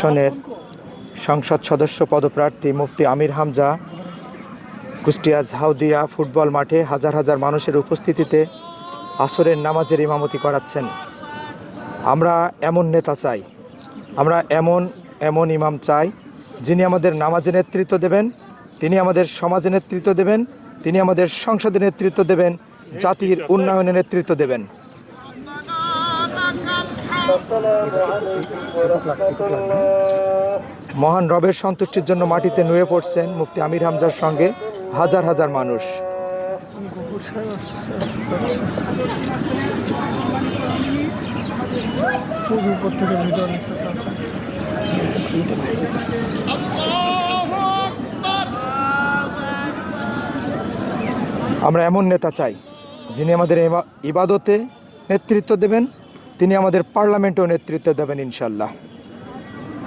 আসনের সংসদ সদস্য পদপ্রার্থী মুফতি আমির হামজা কুষ্টিয়া ঝাউদিয়া ফুটবল মাঠে হাজার হাজার মানুষের উপস্থিতিতে আসরের নামাজের ইমামতি করাচ্ছেন। আমরা এমন নেতা চাই, আমরা এমন ইমাম চাই যিনি আমাদের নামাজে নেতৃত্ব দেবেন, তিনি আমাদের সমাজে নেতৃত্ব দেবেন, তিনি আমাদের সংসদে নেতৃত্ব দেবেন, জাতির উন্নয়নে নেতৃত্ব দেবেন। মহান রবের সন্তুষ্টির জন্য মাটিতে নুয়ে পড়ছেন মুফতি আমির হামজার সঙ্গে হাজার হাজার মানুষ। আমরা এমন নেতা চাই যিনি আমাদের ইবাদতে নেতৃত্ব দেবেন, তিনি আমাদের পার্লামেন্টেও নেতৃত্ব দেবেন ইনশাল্লাহ।